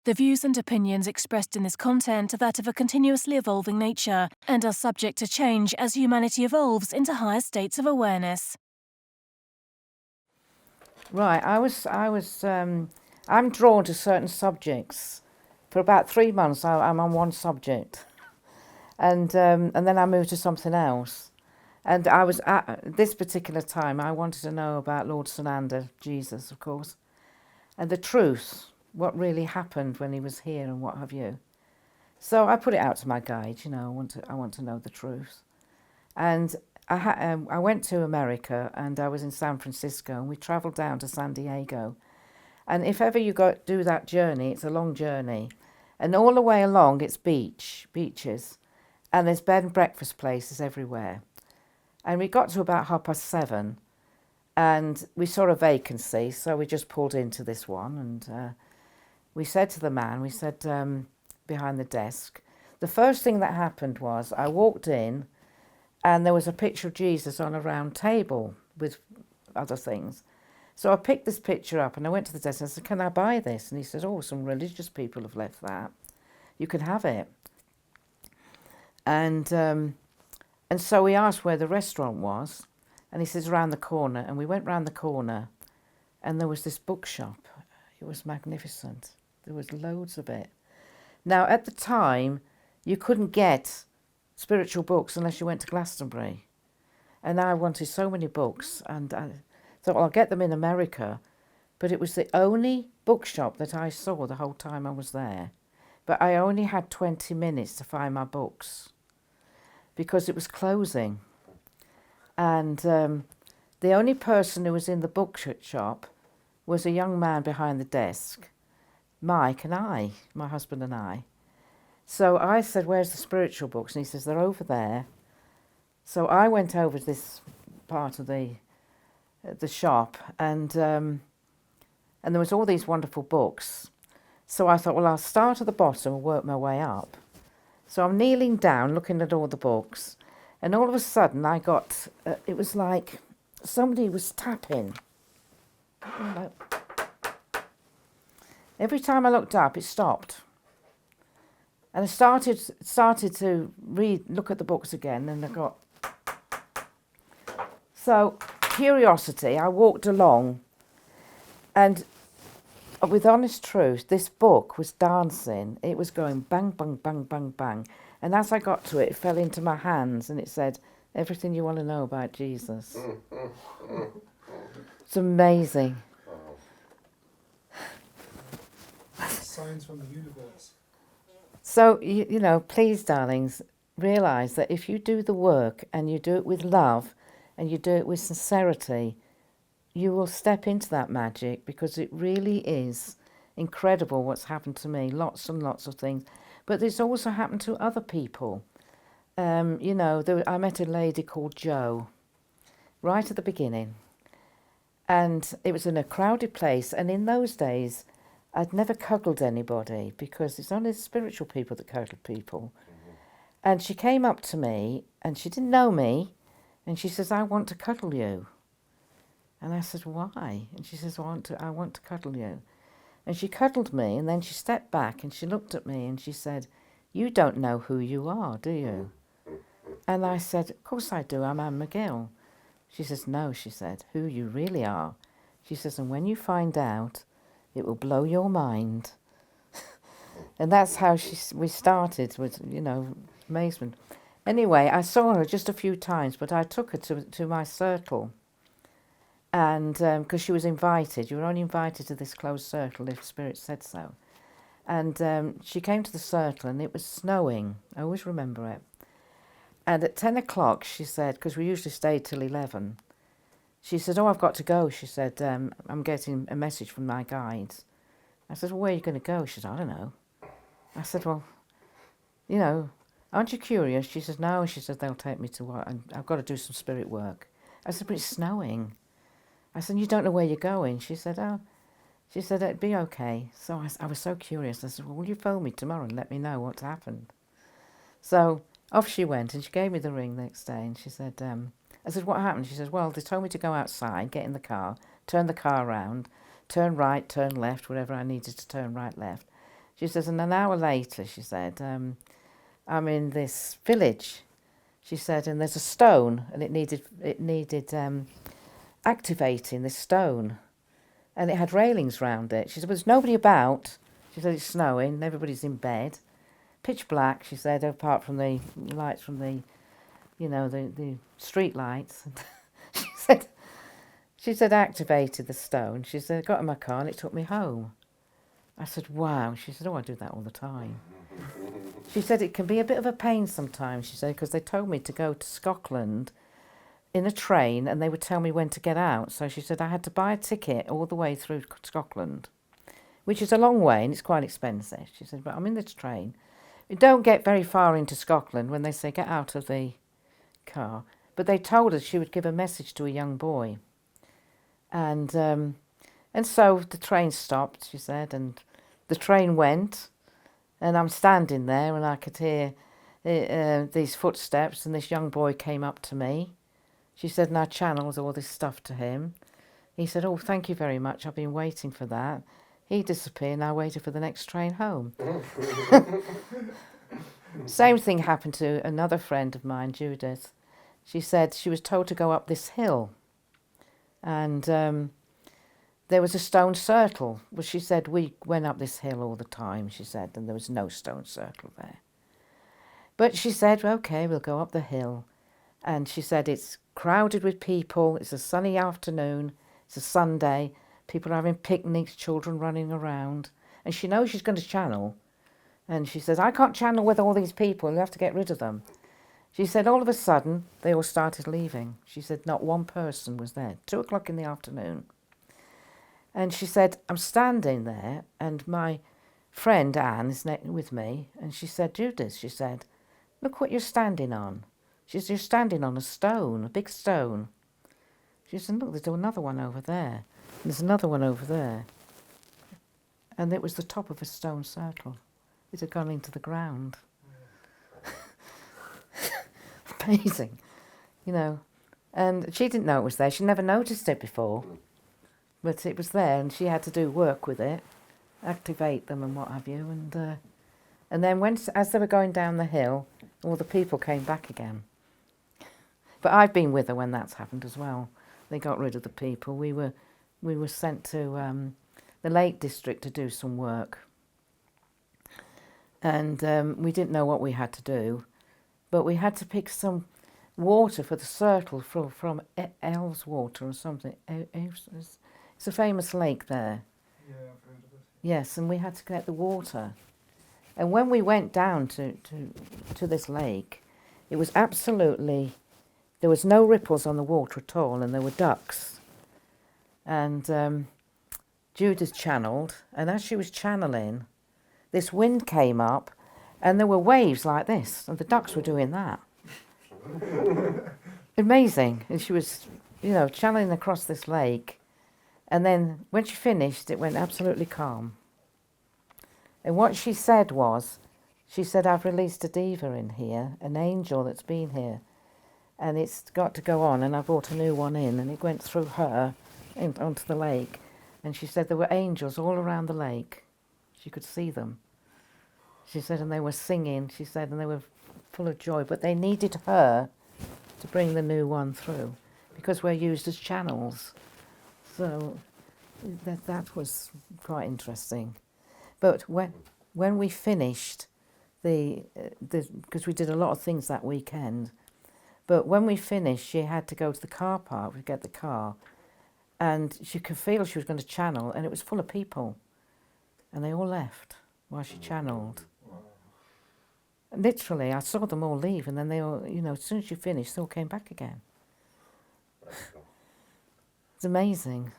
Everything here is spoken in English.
The views and opinions expressed in this content are that of a continuously evolving nature and are subject to change as humanity evolves into higher states of awareness. Right, I'm drawn to certain subjects. For about 3 months, I'm on one subject, and then I moved to something else. And I was at this particular time, I wanted to know about Lord Sananda, Jesus, of course, and the truth, what really happened when he was here and what have you. So I put it out to my guide, I want to know the truth. And I went to America, and I was in San Francisco, and we travelled down to San Diego. And if ever you do that journey, it's a long journey. And all the way along, it's beaches, and there's bed and breakfast places everywhere. And we got to about 7:30, and we saw a vacancy, so we just pulled into this one. And we said to the man, behind the desk, the first thing that happened was I walked in, and there was a picture of Jesus on a round table with other things. So I picked this picture up and I went to the desk and I said, "Can I buy this?" And he said, "Oh, some religious people have left that. You can have it." And so we asked where the restaurant was, and he says, "Round the corner." And we went round the corner, and there was this bookshop. It was magnificent. There was loads of it. Now, at the time, you couldn't get spiritual books unless you went to Glastonbury. And I wanted so many books, and I thought, well, I'll get them in America. But it was the only bookshop that I saw the whole time I was there. But I only had 20 minutes to find my books because it was closing. And the only person who was in the bookshop was a young man behind the desk, Mike and I, my husband and I. So I said, "Where's the spiritual books?" And he says, "They're over there." So I went over to this part of the shop, and there was all these wonderful books. So I thought, well, I'll start at the bottom and work my way up. So I'm kneeling down, looking at all the books, and all of a sudden I got, it was like somebody was tapping. Every time I looked up, it stopped. And I started to look at the books again, and I got... So, curiosity, I walked along, and with honest truth, this book was dancing. It was going bang, bang, bang, bang, bang. And as I got to it, it fell into my hands, and it said, "Everything you want to know about Jesus." It's amazing. Signs from the universe. So, please, darlings, realise that if you do the work and you do it with love and you do it with sincerity, you will step into that magic, because it really is incredible what's happened to me. Lots and lots of things. But it's also happened to other people. I met a lady called Jo right at the beginning. And it was in a crowded place. And in those days, I'd never cuddled anybody, because it's only the spiritual people that cuddle people. Mm-hmm. And she came up to me, and she didn't know me, and she says, "I want to cuddle you." And I said, "Why?" And she says, I want to cuddle you." And she cuddled me, and then she stepped back and she looked at me and she said, "You don't know who you are, do you?" And I said, "Of course I do, I'm Ann McGill." She says, "No," she said, "who you really are." She says, "And when you find out, it will blow your mind." And that's how we started with, amazement. Anyway, I saw her just a few times, but I took her to my circle. And because she was invited, you were only invited to this closed circle if Spirit said so. And she came to the circle, and it was snowing. I always remember it. And at 10 o'clock, she said, because we usually stayed till 11, she said, "Oh, I've got to go." She said, "I'm getting a message from my guides." I said, "Well, where are you going to go?" She said, "I don't know." I said, "Well, aren't you curious?" She said, "No." She said, "They'll take me to what? I've got to do some spirit work." I said, "But it's snowing." I said, "You don't know where you're going?" She said, "Oh." She said, "It'd be okay." So I was so curious. I said, "Well, will you phone me tomorrow and let me know what's happened?" So off she went, and she gave me the ring the next day, and she said, I said, "What happened?" She says, "Well, they told me to go outside, get in the car, turn the car around, turn right, turn left, wherever I needed to turn right, left." She says, and an hour later, she said, I'm in this village. She said, and there's a stone, and it needed activating, this stone. And it had railings round it. She said, there's nobody about. She said, it's snowing, everybody's in bed. Pitch black, she said, apart from the lights from the, the street lights. She said, I activated the stone. She said, I got in my car and it took me home. I said, wow. She said, oh, I do that all the time. She said, it can be a bit of a pain sometimes, she said, because they told me to go to Scotland in a train and they would tell me when to get out. So she said, I had to buy a ticket all the way through Scotland, which is a long way and it's quite expensive. She said, but I'm in this train. You don't get very far into Scotland when they say, get out of the car. But they told us she would give a message to a young boy. And so the train stopped, she said, and the train went, and I'm standing there and I could hear these footsteps, and this young boy came up to me. She said, and I channeled all this stuff to him. He said, oh, thank you very much, I've been waiting for that. He disappeared and I waited for the next train home. Same thing happened to another friend of mine, Judith. She said she was told to go up this hill. And there was a stone circle. Well, she said, we went up this hill all the time, she said, and there was no stone circle there. But she said, okay, we'll go up the hill. And she said, it's crowded with people, it's a sunny afternoon, it's a Sunday, people are having picnics, children running around. And she knows she's going to channel. And she says, I can't channel with all these people, you have to get rid of them. She said, all of a sudden, they all started leaving. She said, not one person was there, 2 o'clock in the afternoon. And she said, I'm standing there, and my friend Anne is with me, and she said, Judith, she said, look what you're standing on. She said, you're standing on a stone, a big stone. She said, look, there's another one over there. And there's another one over there. And it was the top of a stone circle. It had gone into the ground. Amazing, and she didn't know it was there. She never noticed it before, but it was there, and she had to do work with it, activate them and what have you, and then as they were going down the hill, all the people came back again. But I've been with her when that's happened as well. They got rid of the people. We were sent to the Lake District to do some work, and we didn't know what we had to do. But we had to pick some water for the circle from Elves Water or something. It's a famous lake there. Yeah, I've heard of it. Yes, and we had to get the water. And when we went down to this lake, it was absolutely, there was no ripples on the water at all, and there were ducks. And Judith channeled, and as she was channeling, this wind came up, and there were waves like this, and the ducks were doing that. Amazing. And she was, channeling across this lake. And then when she finished, it went absolutely calm. And what she said was, she said, I've released a diva in here, an angel that's been here. And it's got to go on, and I brought a new one in, and it went through her onto the lake. And she said there were angels all around the lake. She could see them. She said, and they were singing, she said, and they were full of joy, but they needed her to bring the new one through, because we're used as channels. So that was quite interesting. But when we finished because we did a lot of things that weekend, but when we finished, she had to go to the car park to get the car, and she could feel she was going to channel, and it was full of people, and they all left while she channeled. Literally, I saw them all leave, and then they all, as soon as she finished, they all came back again. It's amazing.